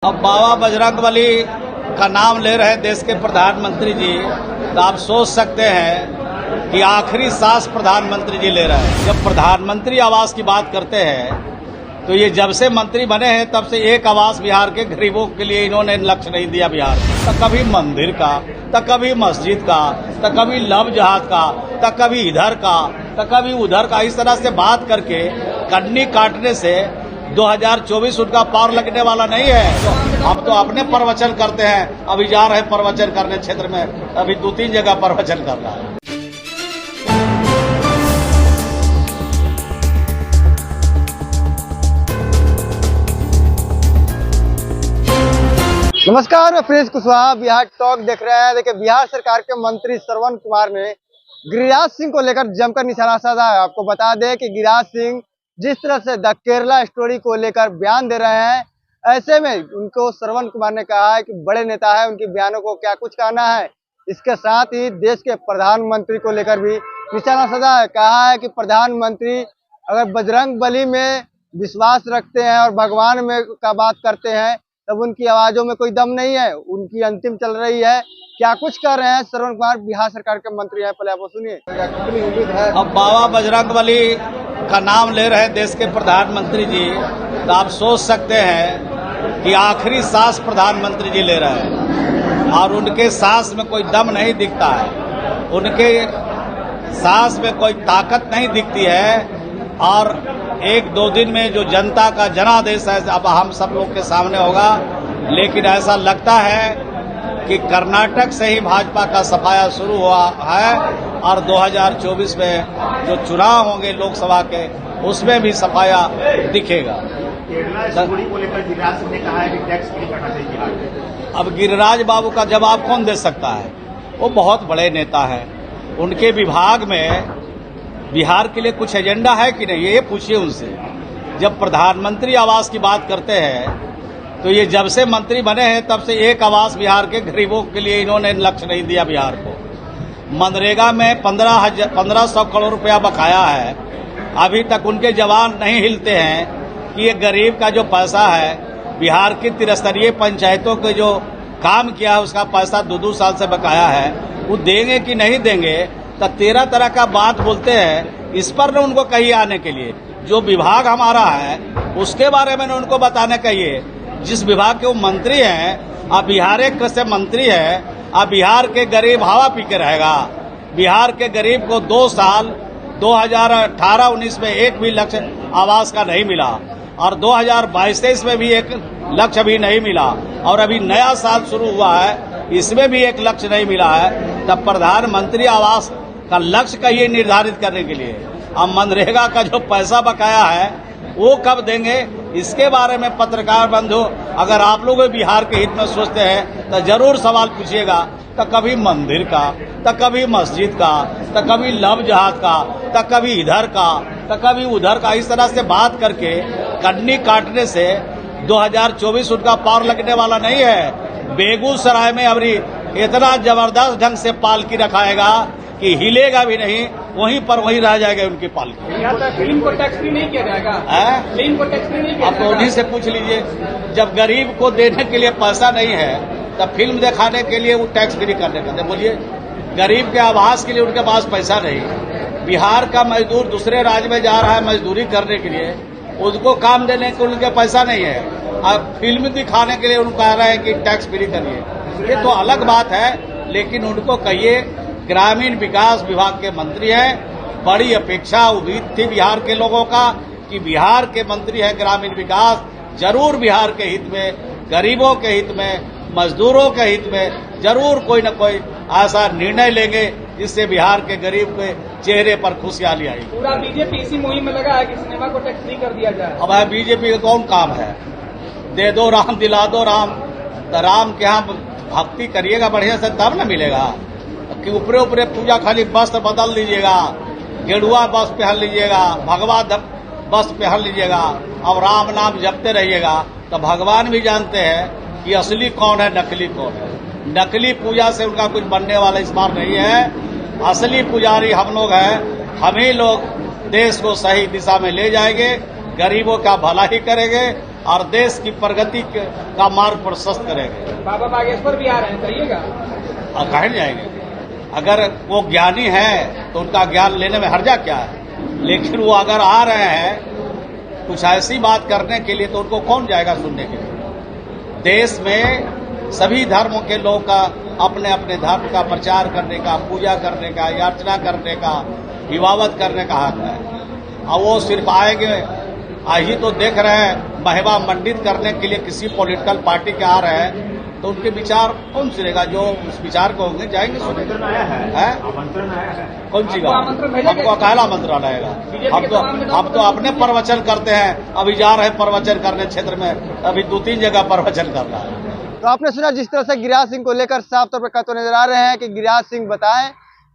अब बाबा बजरंगबली का नाम ले रहे देश के प्रधानमंत्री जी, तो आप सोच सकते हैं कि आखिरी सांस प्रधानमंत्री जी ले रहे हैं। जब प्रधानमंत्री आवास की बात करते हैं तो ये जब से मंत्री बने हैं तब से एक आवास बिहार के गरीबों के लिए इन्होंने लक्ष्य नहीं दिया। बिहार तो कभी मंदिर का, तो कभी मस्जिद का, तो कभी लव जहाज का, तो कभी इधर का, तो कभी उधर का। इस तरह से बात करके कन्नी काटने से 2024 उनका पार लगने वाला नहीं है। तो हम तो अपने प्रवचन करते हैं, अभी जा रहे प्रवचन करने क्षेत्र में, अभी 2-3 जगह प्रवचन कर रहा है। नमस्कार, मैं प्रिंस कुशवाहा बिहार टॉक देख रहे हैं। देखिए, बिहार सरकार के मंत्री श्रवण कुमार ने गिरिराज सिंह को लेकर जमकर निशाना साधा है। आपको बता दें कि गिरिराज सिंह जिस तरह से द केरला स्टोरी को लेकर बयान दे रहे हैं, ऐसे में उनको श्रवण कुमार ने कहा है कि बड़े नेता है, उनके बयानों को क्या कुछ कहना है। इसके साथ ही देश के प्रधानमंत्री को लेकर भी निशाना साधा है। कहा है कि प्रधानमंत्री अगर बजरंगबली में विश्वास रखते हैं और भगवान में का बात करते हैं तब उनकी आवाजों में कोई दम नहीं है, उनकी अंतिम चल रही है। क्या कुछ कर रहे हैं श्रवण कुमार, बिहार सरकार के मंत्री हैं, पहले आप सुनिए। अब बाबा बजरंगबली का नाम ले रहे देश के प्रधानमंत्री जी, तो आप सोच सकते हैं कि आखिरी सांस प्रधानमंत्री जी ले रहे हैं और उनके सांस में कोई दम नहीं दिखता है, उनके सांस में कोई ताकत नहीं दिखती है। और 1-2 दिन में जो जनता का जनादेश है अब हम सब लोग के सामने होगा, लेकिन ऐसा लगता है कि कर्नाटक से ही भाजपा का सफाया शुरू हुआ है और 2024 में जो चुनाव होंगे लोकसभा के, उसमें भी सफाया दिखेगा। को लेकर गिरिराज सिंह ने कहा है कि टैक्स नहीं कटना चाहिए। अब गिरिराज बाबू का जवाब कौन दे सकता है? वो बहुत बड़े नेता है, उनके विभाग में बिहार के लिए कुछ एजेंडा है कि नहीं, ये पूछिए उनसे। जब प्रधानमंत्री आवास की बात करते हैं तो ये जब से मंत्री बने हैं तब से एक आवास बिहार के गरीबों के लिए इन्होंने लक्ष्य नहीं दिया। बिहार को मनरेगा में 1500 करोड़ रुपया बकाया है, अभी तक उनके जवान नहीं हिलते हैं कि ये गरीब का जो पैसा है, बिहार की त्रिस्तरीय पंचायतों के जो काम किया है उसका पैसा 2-2 साल से बकाया है, वो देंगे कि नहीं देंगे। तो 13 तरह का बात बोलते हैं, इस पर न उनको कहिए आने के लिए। जो विभाग हमारा है उसके बारे में उनको बताने कहिए। जिस विभाग के वो मंत्री हैं, अब बिहार एक से मंत्री है, अब बिहार के गरीब हवा पी के रहेगा। बिहार के गरीब को 2 साल 2018-19 में एक भी लक्ष्य आवास का नहीं मिला और 2022-23 में भी एक लक्ष्य भी नहीं मिला और अभी नया साल शुरू हुआ है, इसमें भी एक लक्ष्य नहीं मिला है। तब प्रधानमंत्री आवास का लक्ष्य कहिए निर्धारित करने के लिए। अब मनरेगा का जो पैसा बकाया है वो कब देंगे, इसके बारे में पत्रकार बंधु अगर आप लोग बिहार के हित में सोचते हैं तो जरूर सवाल पूछिएगा। तो कभी मंदिर का, तो कभी मस्जिद का, तो कभी लव जहाज का, तो कभी इधर का, तो कभी उधर का। इस तरह से बात करके कन्नी काटने से 2024 उनका पार लगने वाला नहीं है। बेगूसराय में अभी इतना जबरदस्त ढंग से पालकी रखाएगा कि हिलेगा भी नहीं, वहीं पर वहीं रह जाएगा उनकी पालकी। फिल्म को टैक्स फ्री नहीं किया जाएगा? फिल्म को टैक्स फ्री नहीं किया जाएगा? आप उन्हीं से पूछ लीजिए। जब गरीब को देने के लिए पैसा नहीं है तब फिल्म दिखाने के लिए वो टैक्स फ्री करने का बोलिए। गरीब के आवास के लिए उनके पास पैसा नहीं। बिहार का मजदूर दूसरे राज्य में जा रहा है मजदूरी करने के लिए, उसको काम देने के उनके पैसा नहीं है। अब फिल्म दिखाने के लिए उनको कह रहे हैं कि टैक्स फ्री करिए, ये तो अलग बात है। लेकिन उनको कहिए, ग्रामीण विकास विभाग के मंत्री हैं, बड़ी अपेक्षा उम्मीद थी बिहार के लोगों का कि बिहार के मंत्री हैं ग्रामीण विकास, जरूर बिहार के हित में, गरीबों के हित में, मजदूरों के हित में जरूर कोई न कोई ऐसा निर्णय लेंगे जिससे बिहार के गरीब के चेहरे पर खुशहाली आएगी। पूरा बीजेपी इसी मुहिम में लगा है कि सिनेमा को टैक्स फ्री कर दिया जाए। अब बीजेपी का कौन काम है? दे दो राम, दिला दो राम। तो राम के यहाँ भक्ति करिएगा बढ़िया से तब न मिलेगा कि ऊपरे ऊपरे पूजा खाली वस्त्र बदल लीजिएगा, गेरुआ वस्त्र पहन लीजिएगा, भगवा वस्त्र पहन लीजिएगा, अब राम नाम जपते रहिएगा। तो भगवान भी जानते हैं कि असली कौन है, नकली कौन है। नकली पूजा से उनका कुछ बनने वाला इस बार नहीं है। असली पुजारी हम लोग हैं, हम ही लोग देश को सही दिशा में ले जाएंगे, गरीबों का भला ही करेंगे और देश की प्रगति का मार्ग प्रशस्त करेंगे। बाबा बागेश्वर भी आ रहे हैं, कहिएगा। और कहीं जाएंगे, अगर वो ज्ञानी है तो उनका ज्ञान लेने में हर्जा क्या है, लेकिन वो अगर आ रहे हैं कुछ ऐसी बात करने के लिए तो उनको कौन जाएगा सुनने के लिए। देश में सभी धर्मों के लोग का अपने अपने धर्म का प्रचार करने का, पूजा करने का, याचना करने का, इबादत करने का हक है। और वो सिर्फ आएंगे, ही तो देख रहे हैं महिमा मंडित करने के लिए किसी पॉलिटिकल पार्टी के आ रहे हैं, तो उनके विचार कौन सुनेगा? जो उस विचार को होंगे जाएंगे सुनेंगे। आमंत्रण आया है, आमंत्रण आया है। कौन सी आपको आमंत्रण भेजा हमको अकेला आमंत्रण आएगा? हम तो अपने प्रवचन करते हैं, अभी जा रहे हैं प्रवचन करने क्षेत्र में, अभी 2-3 जगह प्रवचन कर रहा है। तो आपने सुना जिस तरह से गिरिराज सिंह को लेकर साफ तौर पर कहते नजर आ रहे हैं कि गिरिराज सिंह बताएं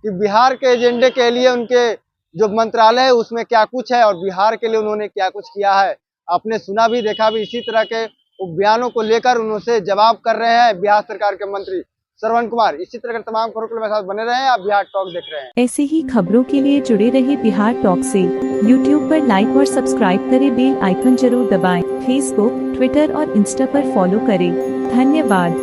कि बिहार के एजेंडे के लिए उनके जो मंत्रालय है उसमें क्या कुछ है और बिहार के लिए उन्होंने क्या कुछ किया है। आपने सुना भी देखा भी, इसी तरह के बयानों को लेकर उनसे जवाब कर रहे हैं बिहार सरकार के मंत्री श्रवण कुमार। इसी तरह के तमाम खबरों के लिए मेरे साथ बने रहे हैं। आप बिहार टॉक देख रहे हैं। ऐसे ही खबरों के लिए जुड़े रहे बिहार टॉक से। यूट्यूब पर लाइक और सब्सक्राइब करें, बेल आइकन जरूर दबाएं। फेसबुक, ट्विटर और इंस्टा पर फॉलो करें। धन्यवाद।